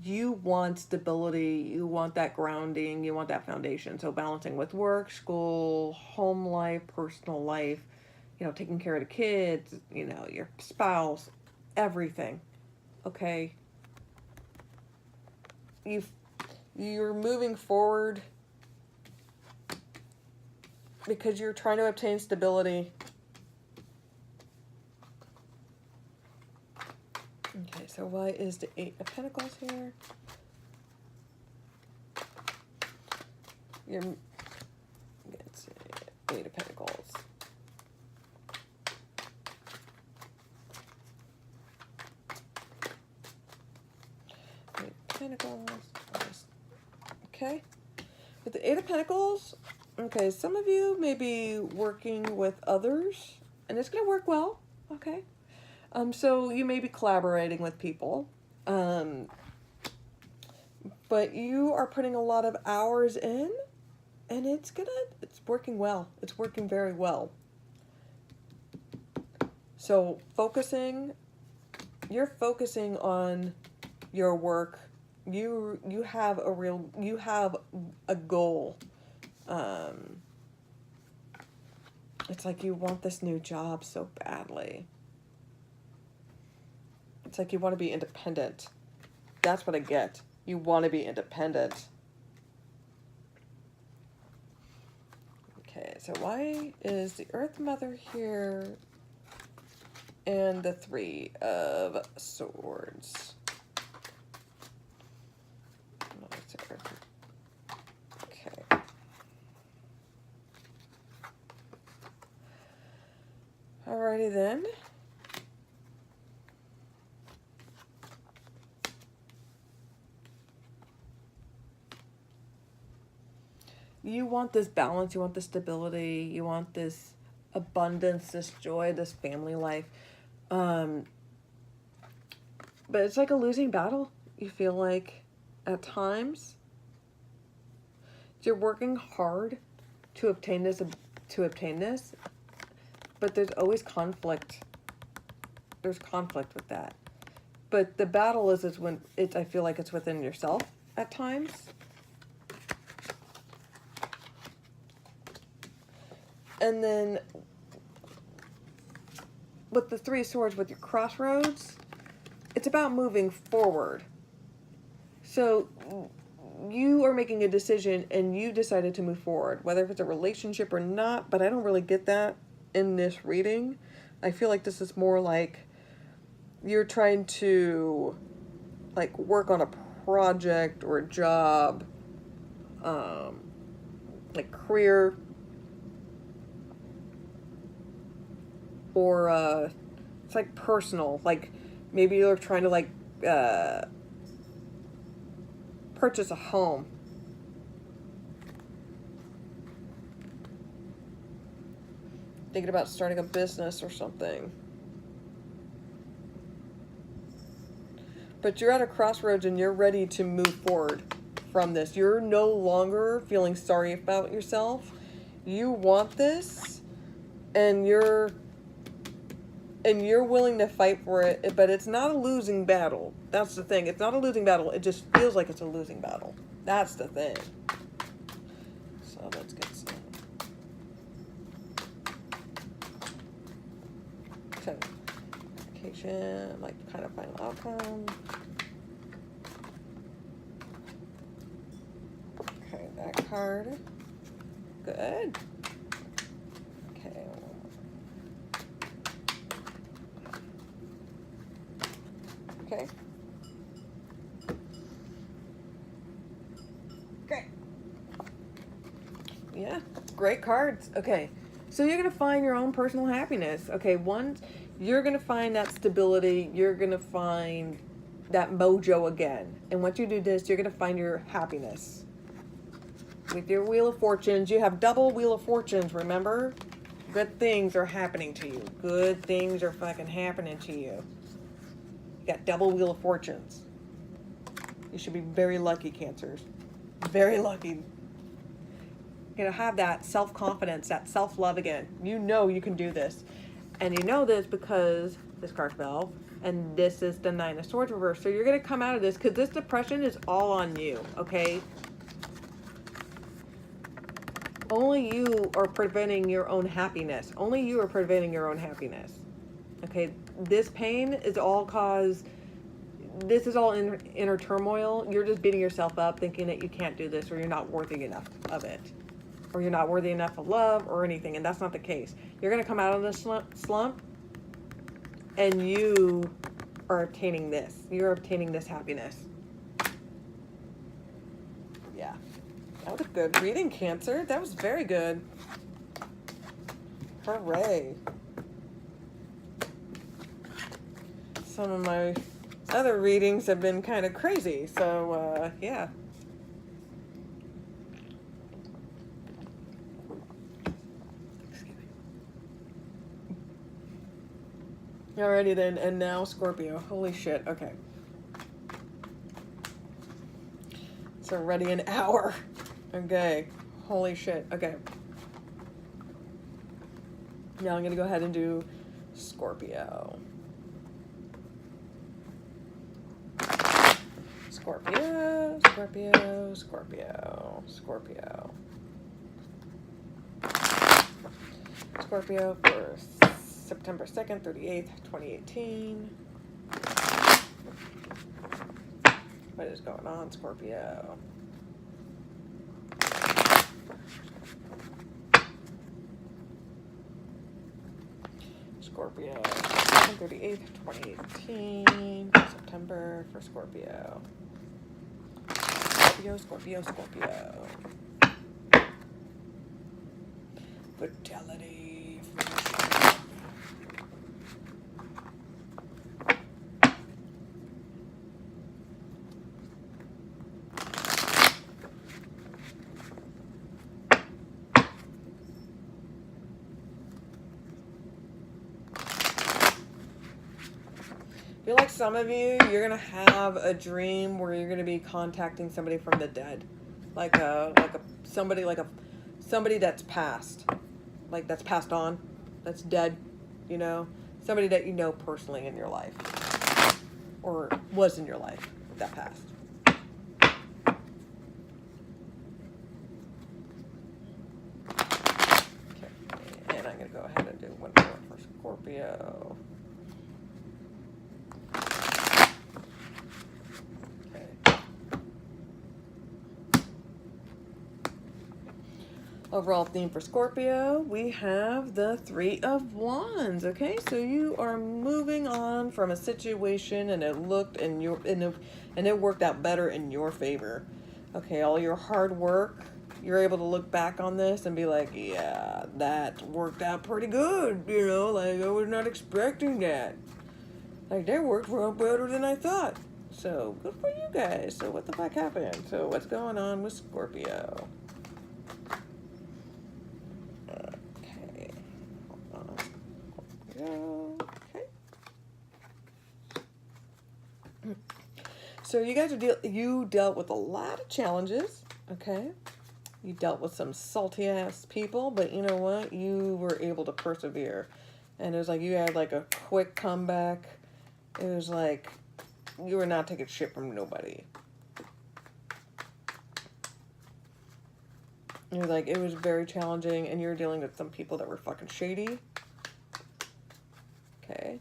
You want stability. You want that grounding. You want that foundation. So balancing with work, school, home life, personal life, you know, taking care of the kids, you know, your spouse, everything. Okay. You're moving forward because you're trying to obtain stability. Okay, so why is the Eight of Pentacles here? Let's see, Eight of Pentacles. Eight of Pentacles. Okay. With the Eight of Pentacles, okay, some of you may be working with others, and it's going to work well, okay? So you may be collaborating with people, but you are putting a lot of hours in, and it's working well. It's working very well. So you're focusing on your work. You have a goal. It's like you want this new job so badly. It's like you want to be independent. That's what I get. You want to be independent. Okay, so why is the Earth Mother here and the Three of Swords? Okay. Alrighty then. You want this balance, you want this stability, you want this abundance, this joy, this family life. But it's like a losing battle, you feel like, at times. You're working hard to obtain this, but there's always conflict. There's conflict with that. But the battle is when I feel like it's within yourself at times. And then with the Three of Swords, with your crossroads, it's about moving forward. So you are making a decision and you decided to move forward, whether if it's a relationship or not, but I don't really get that in this reading. I feel like this is more like you're trying to like work on a project or a job, like career. or it's like personal, like maybe you're trying to like purchase a home. Thinking about starting a business or something. But you're at a crossroads and you're ready to move forward from this. You're no longer feeling sorry about yourself. You want this, and you're willing to fight for it, but it's not a losing battle. That's the thing. It's not a losing battle. It just feels like it's a losing battle. That's the thing. So let's get some clarification, like kind of final outcome. Okay, that card. Good. Okay. Okay. Great. Yeah, great cards. Okay. So you're going to find your own personal happiness. Okay, once you're going to find that stability, you're going to find that mojo again. And once you do this, you're going to find your happiness. With your Wheel of Fortunes, you have double Wheel of Fortunes, remember? Good things are happening to you. Good things are fucking happening to you. You got double Wheel of Fortunes. You should be very lucky, Cancers. Very lucky. You're going to have that self-confidence, that self-love again. You know you can do this. And you know this because this card fell. And this is the Nine of Swords reverse. So you're going to come out of this because this depression is all on you, okay? Only you are preventing your own happiness. Only you are preventing your own happiness. Okay? This pain is all caused... This is all inner turmoil. You're just beating yourself up thinking that you can't do this or you're not worthy enough of it. Or you're not worthy enough of love or anything. And that's not the case. You're going to come out of this slump and you are obtaining this. You're obtaining this happiness. Yeah. That was a good reading, Cancer. That was very good. Hooray. Some of my other readings have been kind of crazy. So, yeah. Alrighty then, and now Scorpio. Holy shit, okay. It's already an hour. Okay, holy shit, okay. Now I'm gonna go ahead and do Scorpio. Scorpio, Scorpio, Scorpio, Scorpio. Scorpio for September 2nd through the 8th, 2018. What is going on, Scorpio? Scorpio, 2nd through the 8th, 2018. September for Scorpio. Scorpio, Scorpio, Scorpio. Fatality. I feel like some of you, you're gonna have a dream where you're gonna be contacting somebody from the dead, somebody that's passed, like that's passed on, that's dead, you know, somebody that you know personally in your life, or was in your life that passed. Okay, and I'm gonna go ahead and do one more for Scorpio. Overall theme for Scorpio, we have the Three of Wands. Okay, so you are moving on from a situation, and it worked out better in your favor. Okay, all your hard work you're able to look back on this and be like, yeah, that worked out pretty good, you know, like, I was not expecting that. Like, that worked well better than I thought. So, good for you guys. So, what the fuck happened? So, what's going on with Scorpio? Okay. Hold on. Scorpio. Okay. So, you guys you dealt with a lot of challenges, okay? You dealt with some salty ass people, but you know what? You were able to persevere. And it was like you had like a quick comeback. It was like you were not taking shit from nobody. You're like, it was very challenging, and you were dealing with some people that were fucking shady. Okay.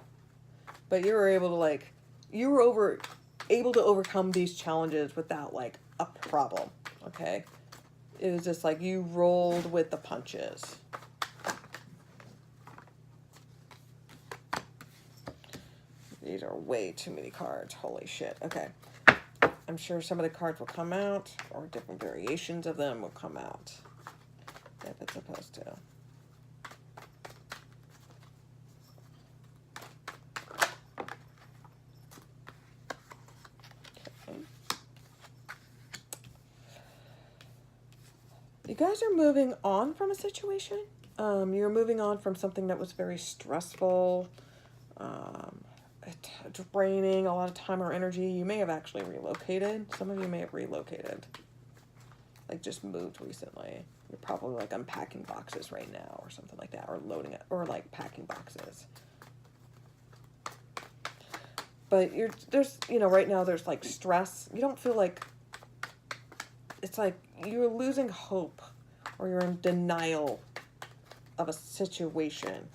But you were able to like, able to overcome these challenges without like a problem. Okay. It was just like you rolled with the punches. These are way too many cards. Holy shit. Okay. I'm sure some of the cards will come out, or different variations of them will come out. If it's supposed to. Okay. You guys are moving on from a situation. You're moving on from something that was very stressful, draining a lot of time or energy. You may have actually relocated. Some of you may have relocated. Like just moved recently. You're probably like unpacking boxes right now or something like that, or loading it, or like packing boxes. But there's, you know, right now there's like stress. You don't feel like, it's like you're losing hope, or you're in denial of a situation.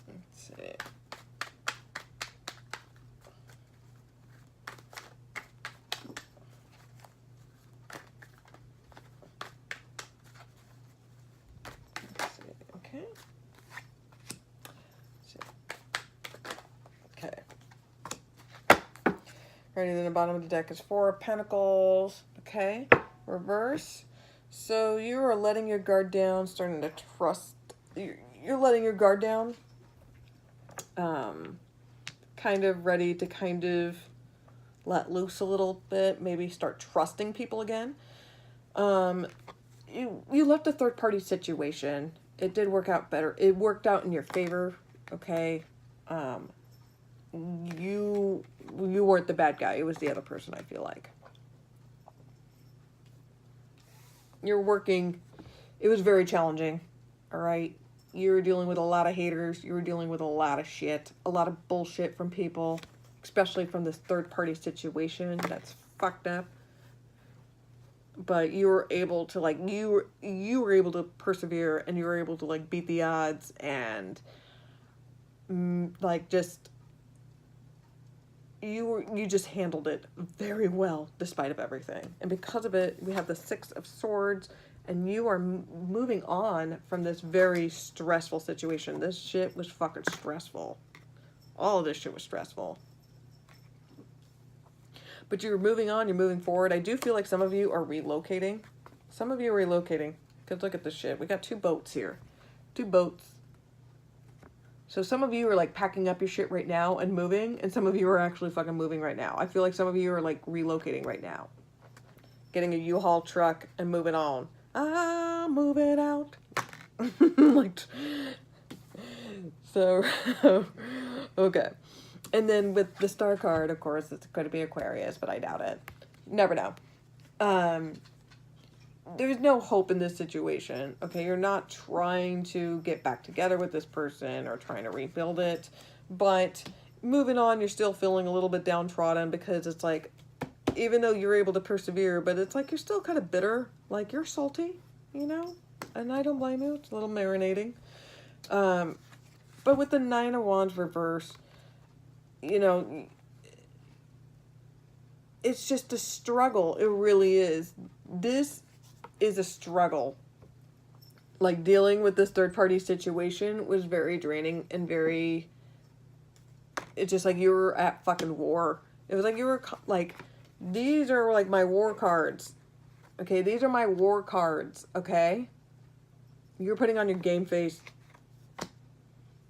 Let's see. Okay. Okay. Right, then the bottom of the deck is Four of Pentacles. Okay. Reverse. So you are letting your guard down, starting to trust. You're letting your guard down. Kind of ready to kind of let loose a little bit. Maybe start trusting people again. You left a third party situation. It did work out better. It worked out in your favor. Okay. You weren't the bad guy. It was the other person, I feel like. You're working. It was very challenging. All right. You were dealing with a lot of haters. You were dealing with a lot of shit. A lot of bullshit from people. Especially from this third party situation. That's fucked up. But you were able to like, you were able to persevere, and you were able to like beat the odds, and like just, you just handled it very well despite of everything. And because of it, we have the Six of Swords, and you are moving on from this very stressful situation. This shit was fucking stressful. All of this shit was stressful. But you're moving on, you're moving forward. I do feel like some of you are relocating. Some of you are relocating. Because look at this shit. We got 2 boats here. 2 boats. So some of you are like packing up your shit right now and moving. And some of you are actually fucking moving right now. I feel like some of you are like relocating right now. Getting a U-Haul truck and moving on. I'm moving out. Like, so, okay. And then with the Star card, of course, it's going to be Aquarius, but I doubt it. Never know. There's no hope in this situation. Okay, you're not trying to get back together with this person or trying to rebuild it. But moving on, you're still feeling a little bit downtrodden, because it's like, even though you're able to persevere, but it's like you're still kind of bitter. Like, you're salty, you know? And I don't blame you. It's a little marinating. But with the Nine of Wands reverse, you know, it's just a struggle. It really is. This is a struggle. Like, dealing with this third party situation was very draining and very it's just like you were at fucking war. It was like you were like, these are like my war cards. Okay, these are my war cards, okay? You're putting on your game face.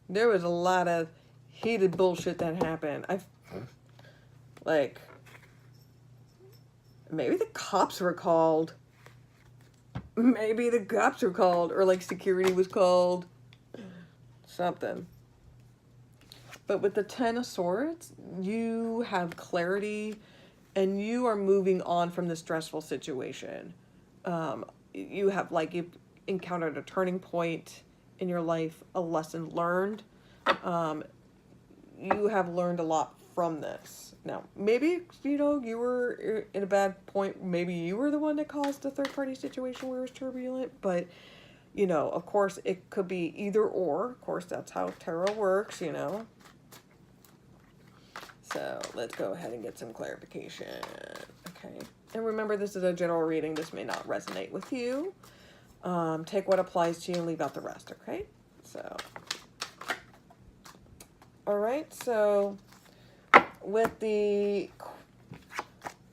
There was a lot of heated bullshit that happened. Like, maybe the cops were called. Maybe the cops were called, or like security was called. Something. But with the 10 of Swords, you have clarity and you are moving on from the stressful situation. You have, like, you've encountered a turning point in your life, a lesson learned. You have learned a lot from this. Now, maybe, you know, you were in a bad point. Maybe you were the one that caused the third-party situation where it was turbulent. But, you know, of course, it could be either or. Of course, that's how tarot works, you know. So, let's go ahead and get some clarification. Okay. And remember, this is a general reading. This may not resonate with you. Take what applies to you and leave out the rest, okay? So, all right. So, with the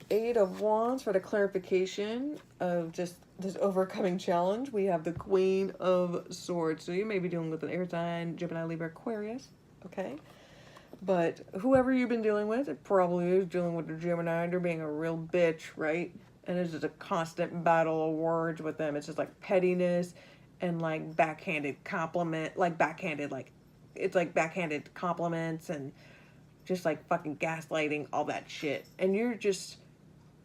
8 of Wands for the clarification of just this overcoming challenge, we have the Queen of Swords. So, you may be dealing with an air sign, Gemini, Libra, Aquarius, okay? But whoever you've been dealing with, it probably is dealing with a Gemini. They're being a real bitch, right? And it's just a constant battle of words with them. It's just like pettiness and like backhanded compliment, like backhanded, like it's like backhanded compliments and just like fucking gaslighting, all that shit. And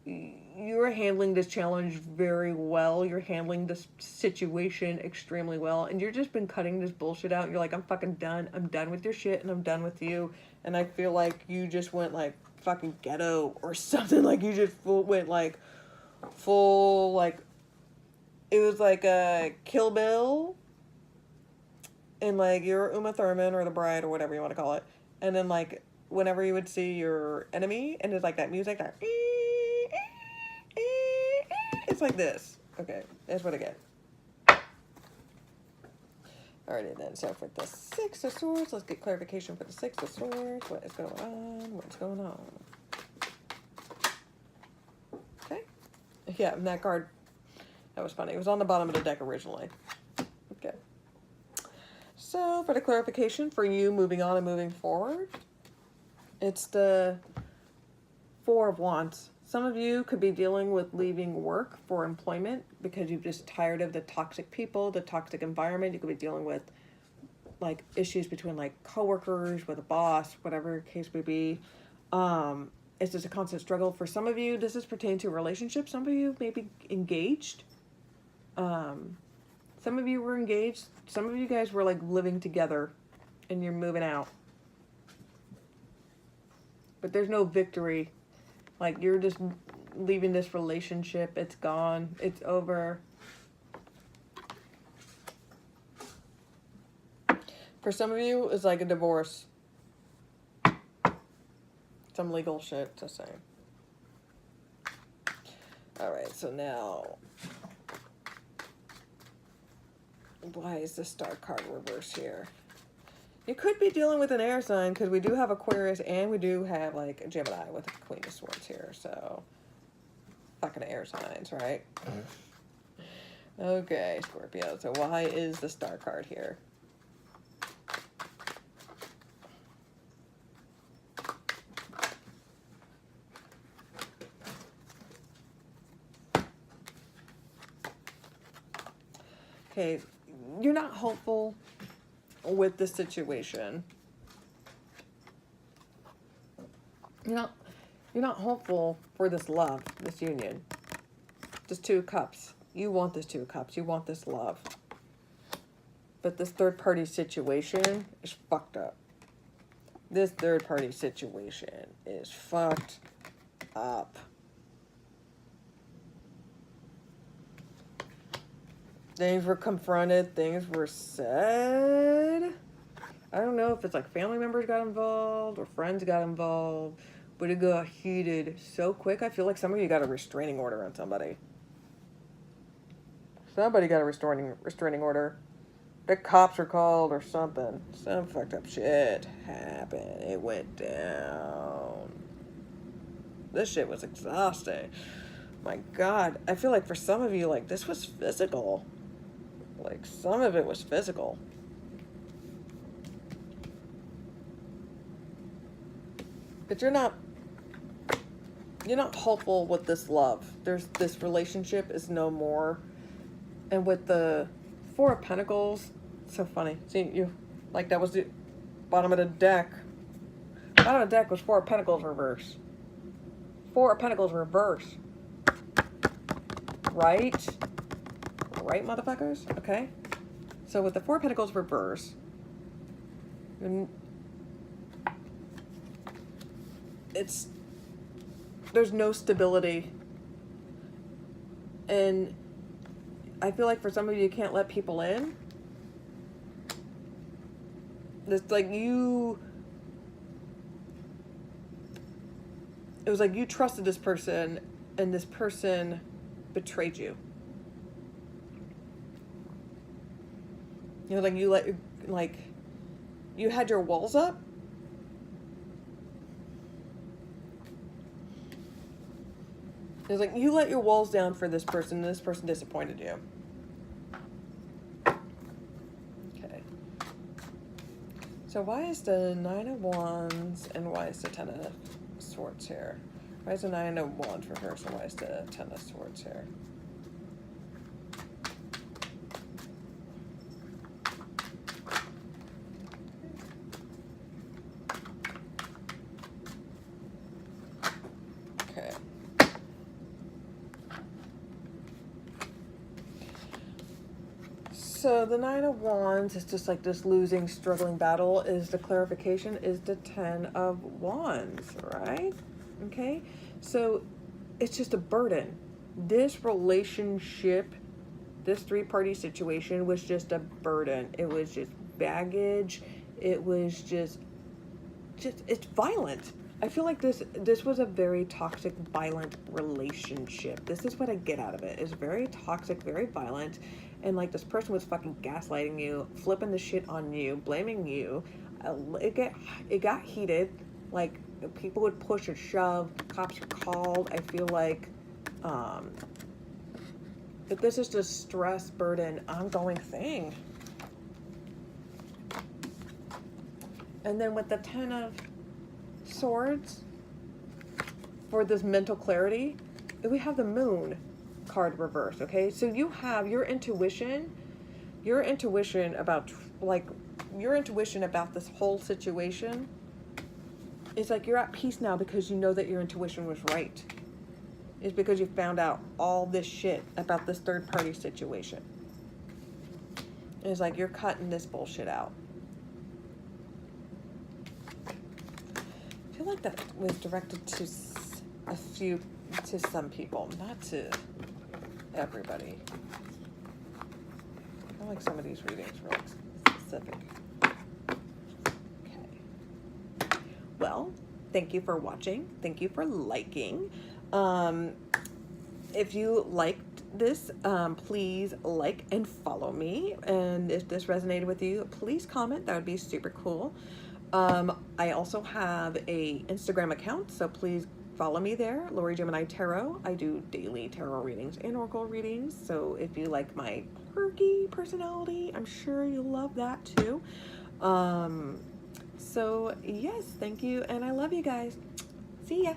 you're handling this challenge very well. You're handling this situation extremely well. And you've just been cutting this bullshit out. And you're like, I'm fucking done. I'm done with your shit and I'm done with you. And I feel like you just went like fucking ghetto or something. Like you just went like full, like, it was like a Kill Bill. And like you're Uma Thurman or the bride or whatever you want to call it. And then like whenever you would see your enemy and there's like that music that... It's like this. Okay, that's what I get. Alrighty then, so for the 6 of Swords, let's get clarification for the 6 of Swords. What is going on? What's going on? Okay. Yeah, and that card, that was funny. It was on the bottom of the deck originally. Okay. So for the clarification for you moving on and moving forward, it's the 4 of Wands. Some of you could be dealing with leaving work for employment because you're just tired of the toxic people, the toxic environment. You could be dealing with like issues between like coworkers, with a boss, whatever case may be. It's just a constant struggle. For some of you, this is pertaining to relationships. Some of you may be engaged. Some of you were engaged. Some of you guys were like living together and you're moving out. But there's no victory. Like, you're just leaving this relationship. It's gone. It's over. For some of you, it's like a divorce. Some legal shit to say. Alright, so now... Why is the Star card reverse here? You could be dealing with an air sign because we do have Aquarius and we do have like a Gemini with a Queen of Swords here. So, fucking air signs, right? Okay, Scorpio. So why is the Star card here? Okay, you're not hopeful with the situation. You're not hopeful for this love, this union. This 2 of Cups. You want this 2 of Cups. You want this love. But this third-party situation is fucked up. This third-party situation is fucked up. Things were confronted, things were said. I don't know if it's like family members got involved or friends got involved, but it got heated so quick. I feel like some of you got a restraining order on somebody. Somebody got a restraining order. the cops are called or something. Some fucked up shit happened. It went down. This shit was exhausting. My God. I feel like for some of you, like, this was physical. Like, some of it was physical. But you're not hopeful with this love. This relationship is no more. And with the Four of Pentacles, so funny. See, like, that was the bottom of the deck. Bottom of the deck was Four of Pentacles reverse. Four of Pentacles reverse. Right? Right, motherfuckers? Okay. So with the Four of Pentacles reverse, there's no stability. And I feel like for some of you, you can't let people in. It's like it was like you trusted this person and this person betrayed you. You know, you had your walls up. It was like you let your walls down for this person, and this person disappointed you. Okay. So why is the Nine of Wands and why is the Ten of Swords here? Why is the Nine of Wands reversed and why is the Ten of Swords here? So the Nine of Wands is just like this losing, struggling battle. Is the clarification is the Ten of Wands, right? Okay, so it's just a burden. This relationship, this three-party situation was just a burden. It was just baggage. It was just it's violent. I feel like this was a very toxic, violent relationship. This is what I get out of it. It's very toxic, very violent. And like this person was fucking gaslighting you, flipping the shit on you, blaming you. It got heated. Like people would push or shove. Cops were called. I feel like that this is just stress, burden, ongoing thing. And then with the Ten of Swords, for this mental clarity, we have the Moon card reversed. Okay, so you have your intuition about this whole situation. It's like you're at peace now because you know that your intuition was right. It's because you found out all this shit about this third party situation. It's like you're cutting this bullshit out. I feel like that was directed to some people, not to everybody. I feel like some of these readings were like specific. Okay. Well, thank you for watching. Thank you for liking. If you liked this, please like and follow me. And if this resonated with you, please comment. That would be super cool. I also have a Instagram account, so please follow me there, Lori Gemini Tarot. I do daily tarot readings and oracle readings, so if you like my quirky personality, I'm sure you'll love that too. So yes, thank you, and I love you guys. See ya.